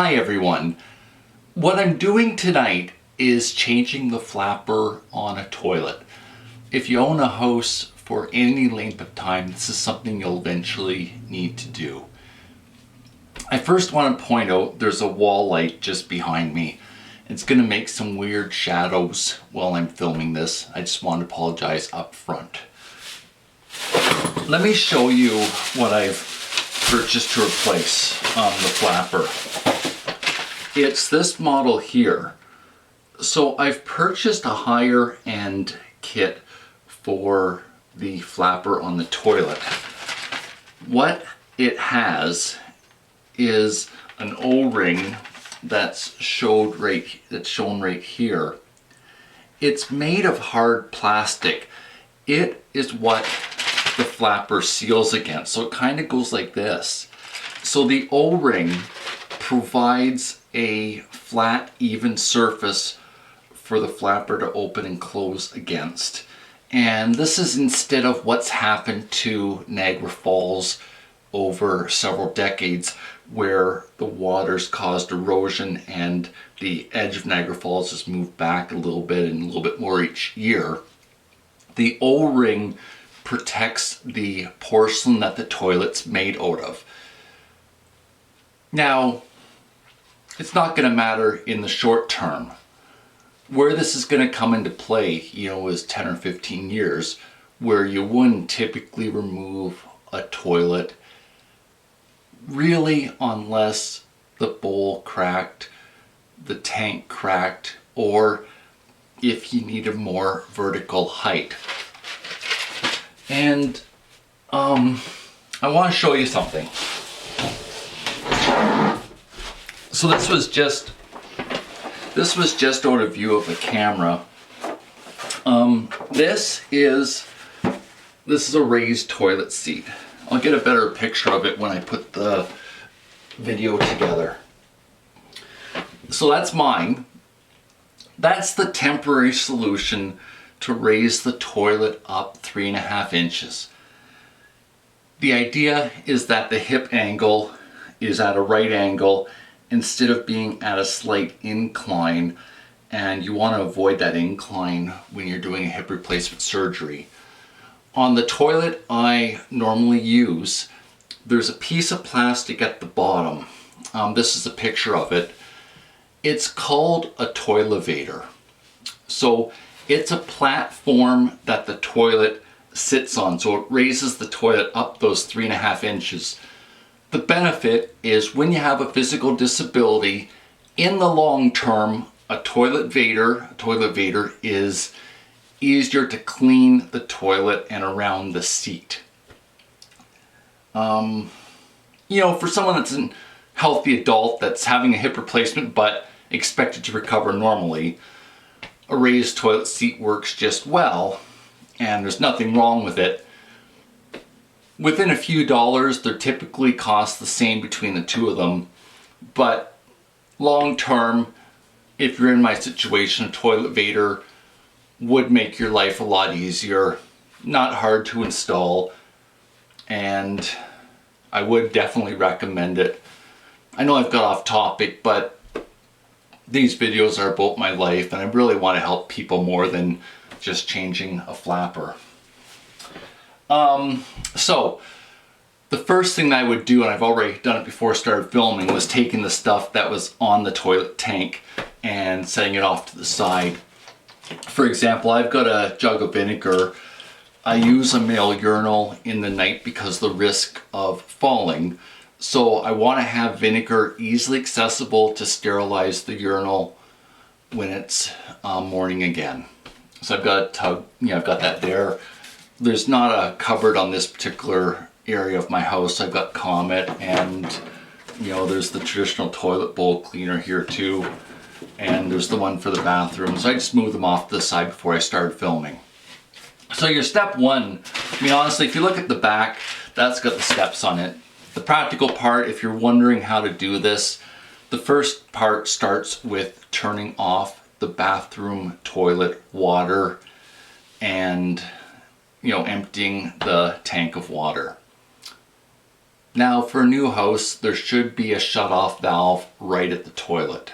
Hi everyone. What I'm doing tonight is changing the flapper on a toilet. If you own a house for any length of time, this is something you'll eventually need to do. I first want to point out there's a wall light just behind me. It's going to make some weird shadows while I'm filming this. I just want to apologize up front. Let me show you what I've purchased to replace the flapper. It's this model here. So I've purchased a higher end kit for the flapper on the toilet. What it has is an O-ring that's shown right here. It's made of hard plastic. It is what the flapper seals against. So it kind of goes like this. So the O-ring provides a flat, even surface for the flapper to open and close against. And this is instead of what's happened to Niagara Falls over several decades, where the water's caused erosion and the edge of Niagara Falls has moved back a little bit and a little bit more each year. The O-ring protects the porcelain that the toilet's made out of. Now, it's not going to matter in the short term. Where this is going to come into play, is 10 or 15 years, where you wouldn't typically remove a toilet really unless the bowl cracked, the tank cracked, or if you need a more vertical height. And I want to show you something. So this was just out of view of the camera. This is a raised toilet seat. I'll get a better picture of it when I put the video together. So that's mine. That's the temporary solution to raise the toilet up 3.5 inches. The idea is that the hip angle is at a right angle instead of being at a slight incline, and you want to avoid that incline when you're doing a hip replacement surgery. On the toilet I normally use, there's a piece of plastic at the bottom. This is a picture of it. It's called a toilevator. So it's a platform that the toilet sits on, so it raises the toilet up those 3.5 inches. The benefit is when you have a physical disability, in the long term, a toilevator is easier to clean the toilet and around the seat. For someone that's a healthy adult that's having a hip replacement but expected to recover normally, a raised toilet seat works just well, and there's nothing wrong with it. Within a few dollars, they're typically cost the same between the two of them, but long term, if you're in my situation, a toilevator would make your life a lot easier, not hard to install, and I would definitely recommend it. I know I've got off topic, but these videos are about my life and I really want to help people more than just changing a flapper. So the first thing that I would do, and I've already done it before I started filming, was taking the stuff that was on the toilet tank and setting it off to the side. For example, I've got a jug of vinegar. I use a male urinal in the night because of the risk of falling. So I want to have vinegar easily accessible to sterilize the urinal when it's morning again. So I've got a tub, I've got that there. There's not a cupboard on this particular area of my house. I've got Comet, and there's the traditional toilet bowl cleaner here too. And there's the one for the bathroom. So I just moved them off to the side before I started filming. So your step one, honestly, if you look at the back, that's got the steps on it. The practical part, if you're wondering how to do this, the first part starts with turning off the bathroom toilet water and emptying the tank of water. Now for a new house, there should be a shut-off valve right at the toilet.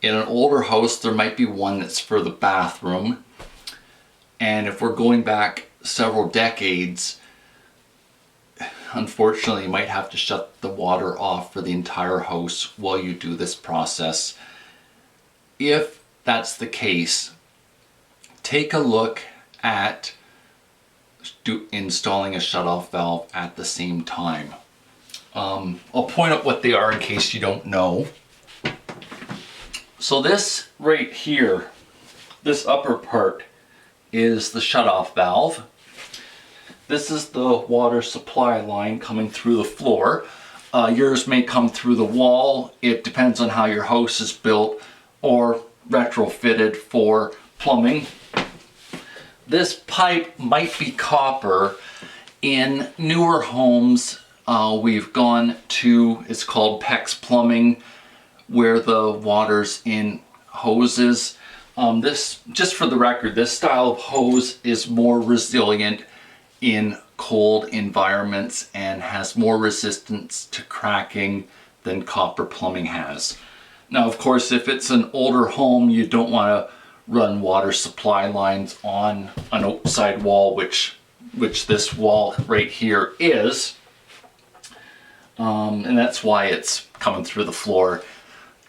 In an older house, there might be one that's for the bathroom. And if we're going back several decades, unfortunately, you might have to shut the water off for the entire house while you do this process. If that's the case, take a look at installing a shutoff valve at the same time. I'll point out what they are in case you don't know. So this right here, this upper part, is the shutoff valve. This is the water supply line coming through the floor. Yours may come through the wall. It depends on how your house is built or retrofitted for plumbing. This pipe might be copper. In newer homes, we've gone to, it's called PEX plumbing, where the water's in hoses. This, just for the record, this style of hose is more resilient in cold environments and has more resistance to cracking than copper plumbing has. Now, of course, if it's an older home, you don't want to run water supply lines on an outside wall, which this wall right here is. And that's why it's coming through the floor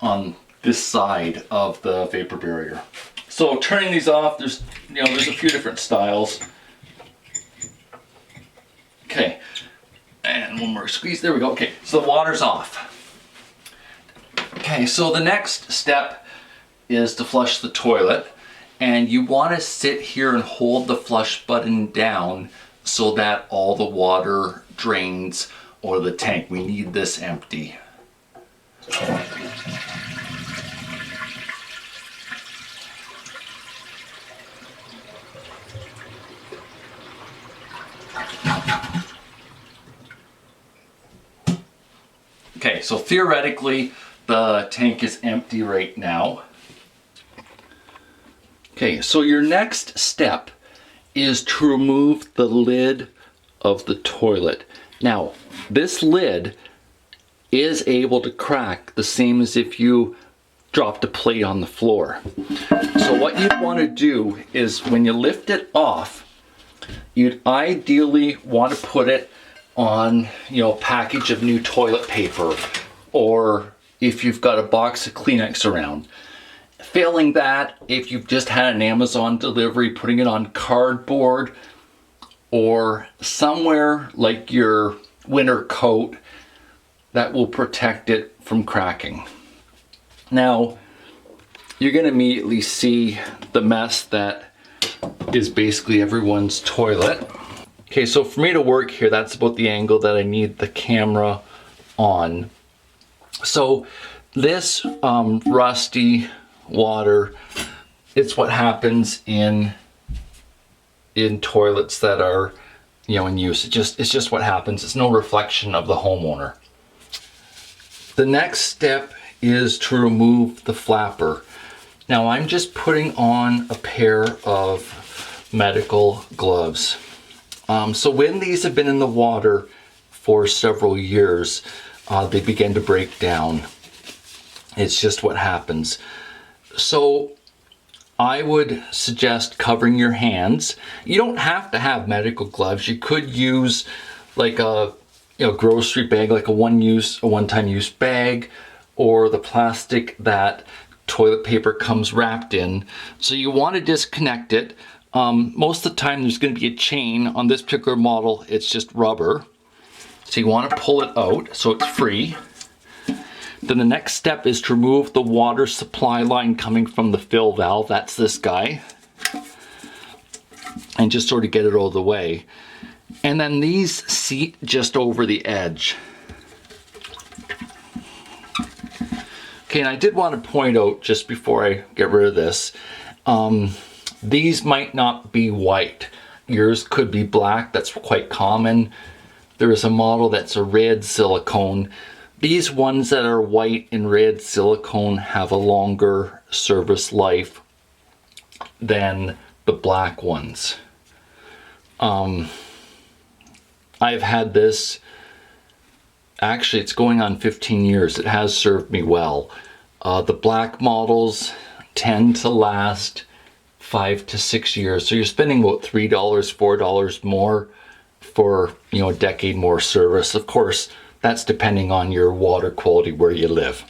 on this side of the vapor barrier. So turning these off, there's a few different styles. Okay, and one more squeeze, there we go. Okay, so the water's off. Okay, so the next step is to flush the toilet, and you want to sit here and hold the flush button down so that all the water drains or the tank. We need this empty. Okay, so theoretically, the tank is empty right now. Okay, so your next step is to remove the lid of the toilet. Now, this lid is able to crack the same as if you dropped a plate on the floor. So what you'd want to do is when you lift it off, you'd ideally want to put it on, a package of new toilet paper, or if you've got a box of Kleenex around. Failing that, if you've just had an Amazon delivery, putting it on cardboard or somewhere like your winter coat that will protect it from cracking. Now, you're going to immediately see the mess that is basically everyone's toilet. Okay, so for me to work here, that's about the angle that I need the camera on. So this rusty water, it's what happens in toilets that are, in use. It's just what happens. It's no reflection of the homeowner. The next step is to remove the flapper. Now I'm just putting on a pair of medical gloves. So when these have been in the water for several years, they begin to break down. It's just what happens. So I would suggest covering your hands. You don't have to have medical gloves. You could use like a grocery bag, like a one-time use bag, or the plastic that toilet paper comes wrapped in. So you want to disconnect it. Most of the time there's going to be a chain. On this particular model, it's just rubber. So you want to pull it out so it's free. Then the next step is to remove the water supply line coming from the fill valve. That's this guy. And just sort of get it out of the way. And then these seat just over the edge. Okay, and I did want to point out just before I get rid of this, these might not be white. Yours could be black. That's quite common. There is a model that's a red silicone. These ones that are white and red silicone have a longer service life than the black ones. I've had this actually it's going on 15 years. It has served me well. The black models tend to last 5 to 6 years. So you're spending about $3, $4 more for, a decade more service. Of course, that's depending on your water quality where you live.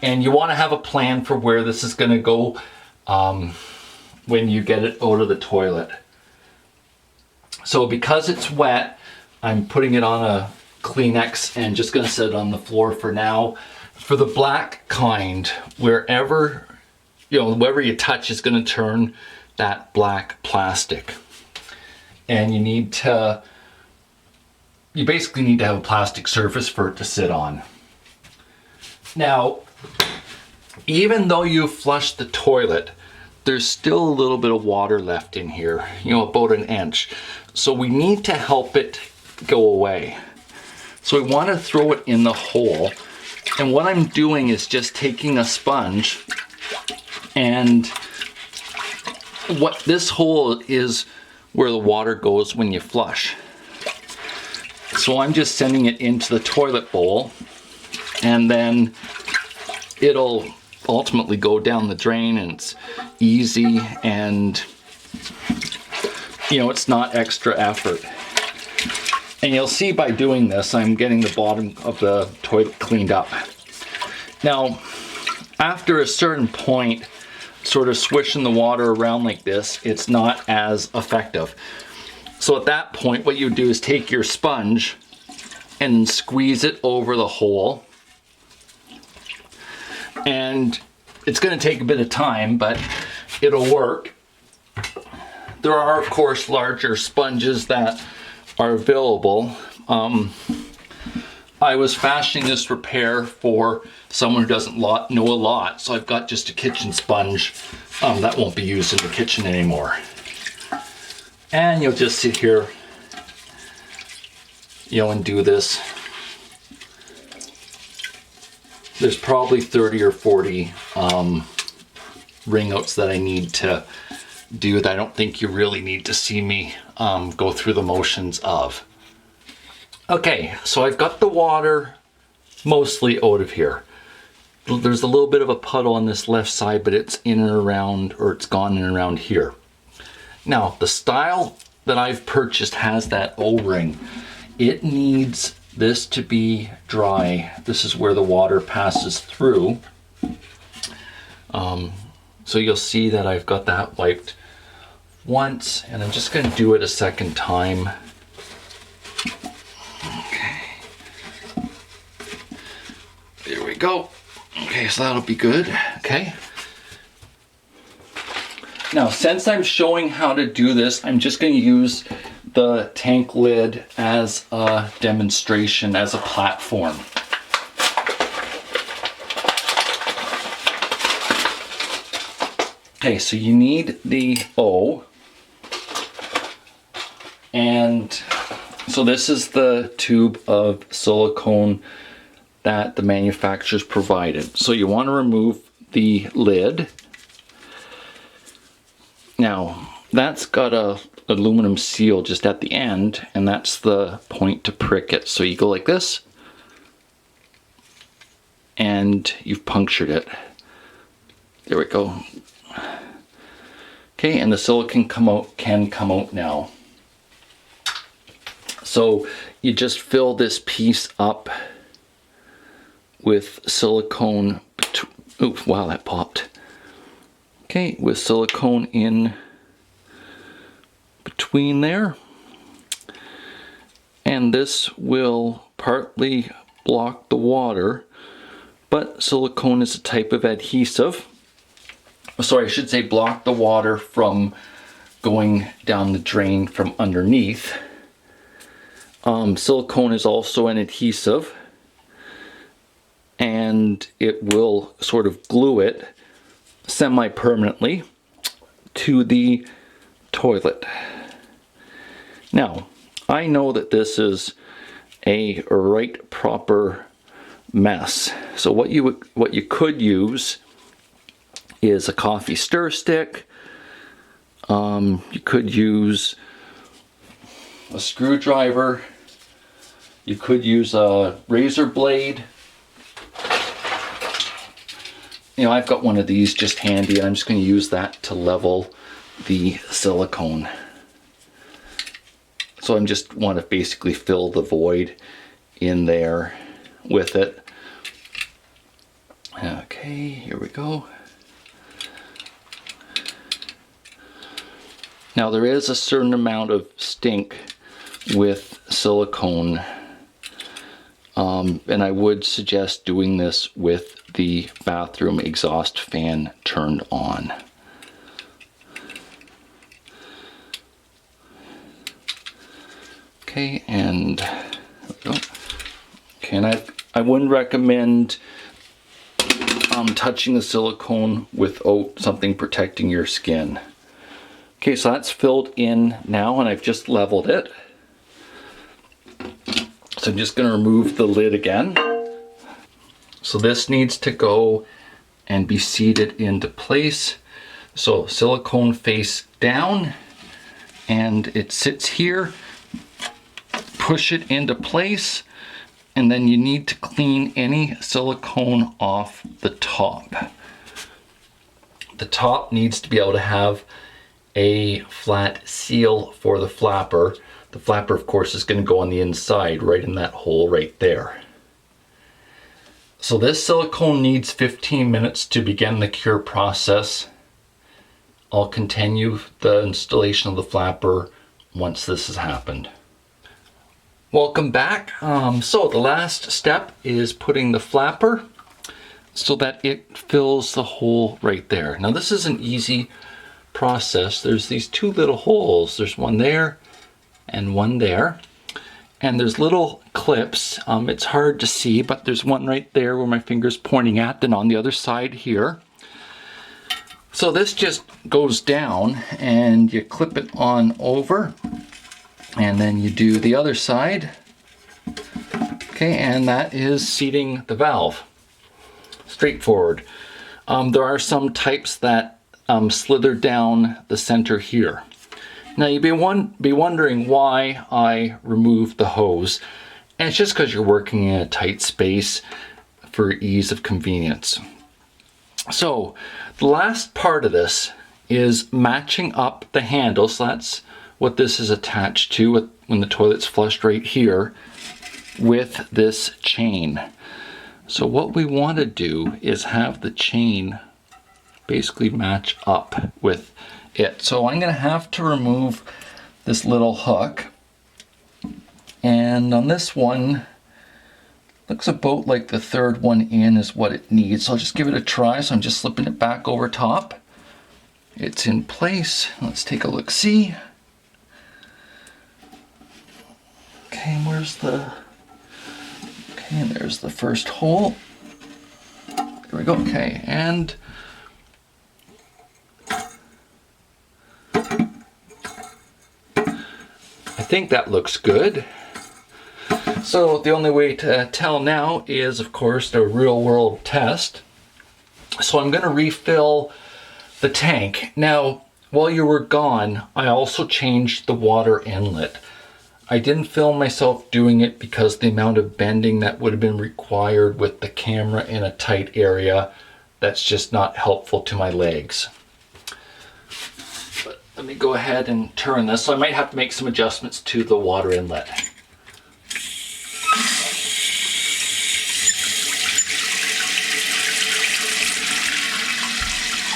And you want to have a plan for where this is going to go when you get it out of the toilet. So because it's wet, I'm putting it on a Kleenex and just going to set it on the floor for now. For the black kind, wherever you touch is going to turn that black plastic. And you basically need to have a plastic surface for it to sit on. Now, even though you flush the toilet, there's still a little bit of water left in here, about an inch. So we need to help it go away. So we want to throw it in the hole. And what I'm doing is just taking a sponge, and what this hole is where the water goes when you flush. So I'm just sending it into the toilet bowl, and then it'll ultimately go down the drain, and it's easy, and it's not extra effort. And you'll see by doing this, I'm getting the bottom of the toilet cleaned up. Now, after a certain point, sort of swishing the water around like this, it's not as effective. So at that point, what you do is take your sponge and squeeze it over the hole. And it's going to take a bit of time, but it'll work. There are, of course, larger sponges that are available. I was fashioning this repair for someone who doesn't know a lot, so I've got just a kitchen sponge that won't be used in the kitchen anymore. And you'll just sit here, and do this. There's probably 30 or 40 ring outs that I need to do that I don't think you really need to see me go through the motions of. Okay, so I've got the water mostly out of here. There's a little bit of a puddle on this left side, but it's in and around, or it's gone in and around here. Now, the style that I've purchased has that O-ring. It needs this to be dry. This is where the water passes through. So you'll see that I've got that wiped once, and I'm just going to do it a second time. Okay. There we go. Okay, so that'll be good. Okay. Now, since I'm showing how to do this, I'm just going to use the tank lid as a demonstration, as a platform. Okay, so you need the O, and so this is the tube of silicone that the manufacturers provided. So you want to remove the lid. Now, that's got a aluminum seal just at the end, and that's the point to prick it. So you go like this, and you've punctured it. There we go. Okay, and the silicone can come out now. So you just fill this piece up with silicone. Oh, wow, that popped. Okay, with silicone in between there. And this will partly block the water, but silicone is a type of adhesive. Sorry, I should say block the water from going down the drain from underneath. Silicone is also an adhesive, and it will sort of glue it semi-permanently to the toilet. Now, I know that this is a right proper mess. So what you could use is a coffee stir stick. You could use a screwdriver, You could use a razor blade. You know, I've got one of these just handy, and I'm just going to use that to level the silicone. So I just want to basically fill the void in there with it. Okay, here we go. Now there is a certain amount of stink with silicone, and I would suggest doing this with the bathroom exhaust fan turned on. Okay, and there we go. Okay, and I wouldn't recommend touching the silicone without something protecting your skin. Okay, so that's filled in now, and I've just leveled it. So I'm just going to remove the lid again. So this needs to go and be seated into place. So silicone face down, and it sits here. Push it into place, and then you need to clean any silicone off the top. The top needs to be able to have a flat seal for the flapper. The flapper, of course, is going to go on the inside, right in that hole right there. So this silicone needs 15 minutes to begin the cure process. I'll continue the installation of the flapper once this has happened. Welcome back. So the last step is putting the flapper so that it fills the hole right there. Now this is an easy process. There's these two little holes. There's one there and one there. And there's little clips. It's hard to see, but there's one right there where my finger's pointing at, then on the other side here. So this just goes down and you clip it on over, and then you do the other side. Okay, and that is seating the valve. Straightforward. There are some types that slither down the center here. Now you'd be wondering why I removed the hose, and it's just because you're working in a tight space for ease of convenience. So the last part of this is matching up the handle. So that's what this is attached to when the toilet's flushed right here with this chain. So what we want to do is have the chain basically match up with it. So I'm going to have to remove this little hook, and on this one looks about like the third one in is what it needs. So I'll just give it a try. So I'm just slipping it back over top. It's in place. Let's take a look see. Okay, where's the... Okay, and there's the first hole. There we go. Okay, and I think that looks good. So the only way to tell now is, of course, a real-world test. So I'm going to refill the tank. Now, while you were gone, I also changed the water inlet. I didn't film myself doing it because the amount of bending that would have been required with the camera in a tight area, that's just not helpful to my legs. But let me go ahead and turn this. So I might have to make some adjustments to the water inlet.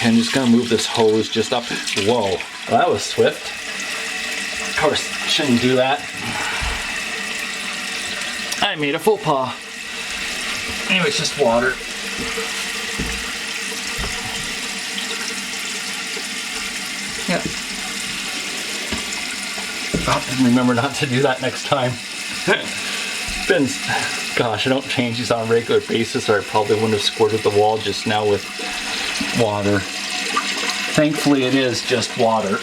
I'm just going to move this hose just up. Whoa, that was swift. Of course, shouldn't do that. I made a faux pas. Anyway, it's just water. Yeah. Oh, and remember not to do that next time. Gosh, I don't change these on a regular basis, or I probably wouldn't have squirted the wall just now with water. Thankfully, it is just water.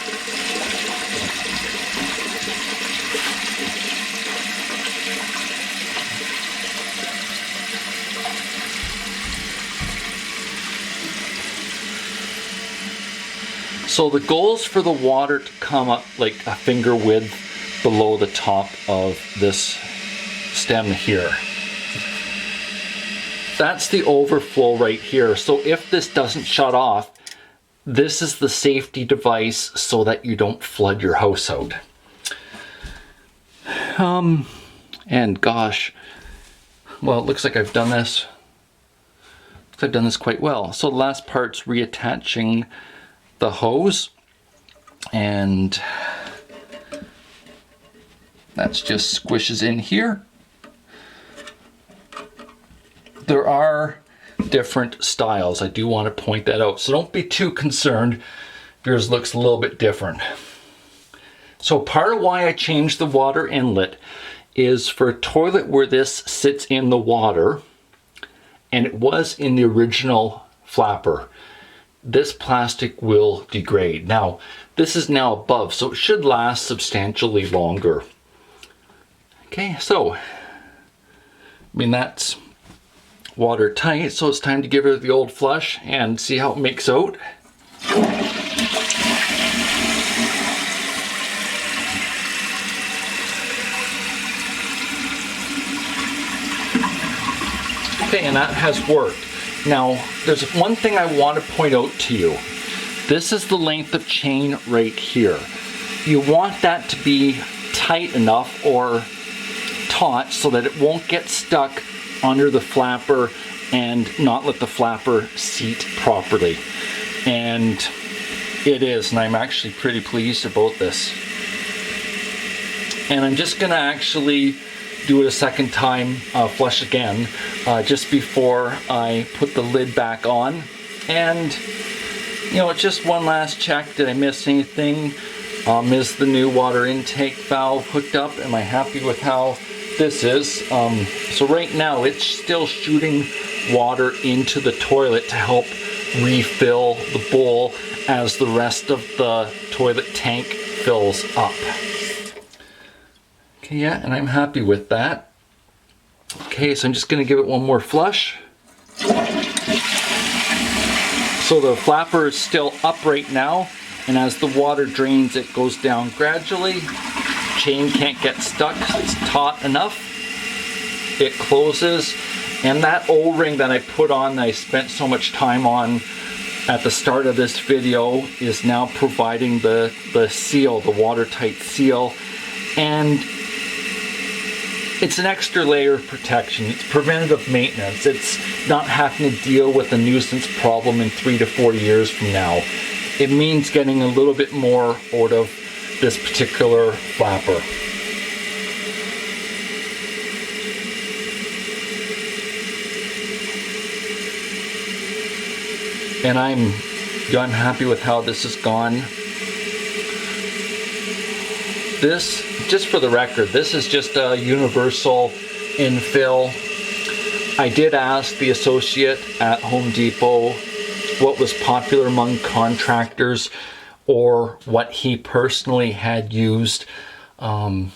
So the goal is for the water to come up like a finger width below the top of this stem here. That's the overflow right here. So if this doesn't shut off, this is the safety device so that you don't flood your house out. And gosh, well, it looks like I've done this. I've done this quite well. So the last part's reattaching the hose, and that's just squishes in here. There are different styles. I do want to point that out. So don't be too concerned if yours looks a little bit different. So part of why I changed the water inlet is for a toilet where this sits in the water, and it was in the original flapper, this plastic will degrade. Now, this is now above, so it should last substantially longer. Okay, so, I mean, that's watertight, so it's time to give her the old flush and see how it makes out. Okay, and that has worked. Now, there's one thing I want to point out to you. This is the length of chain right here. You want that to be tight enough or taut so that it won't get stuck under the flapper and not let the flapper seat properly. And it is, and I'm actually pretty pleased about this. And I'm just gonna actually do it a second time, flush again, just before I put the lid back on. And, you know, it's just one last check. Did I miss anything? Is the new water intake valve hooked up? Am I happy with how this is? So right now it's still shooting water into the toilet to help refill the bowl as the rest of the toilet tank fills up. Okay, yeah, and I'm happy with that. Okay, so I'm just gonna give it one more flush. So the flapper is still up right now, and as the water drains, it goes down gradually. Chain can't get stuck, it's taut enough. It closes, and that O-ring that I put on, that I spent so much time on at the start of this video, is now providing the seal, the watertight seal. And it's an extra layer of protection. It's preventative maintenance. It's not having to deal with a nuisance problem in 3 to 4 years from now. It means getting a little bit more out of this particular flapper. And I'm happy with how this has gone. This, just for the record, this is just a universal infill. I did ask the associate at Home Depot what was popular among contractors or what he personally had used. So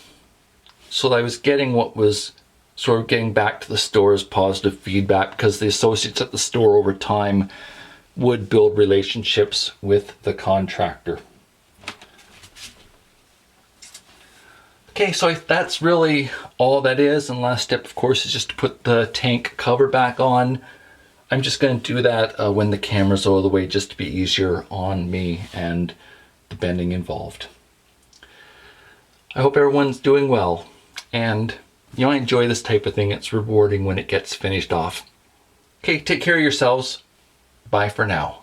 I was getting what was sort of getting back to the store as positive feedback, because the associates at the store over time would build relationships with the contractor. Okay, so that's really all that is. And last step, of course, is just to put the tank cover back on. I'm just going to do that when the camera's out of the way, just to be easier on me and the bending involved. I hope everyone's doing well, and you know, I enjoy this type of thing. It's rewarding when it gets finished off. Okay, take care of yourselves. Bye for now.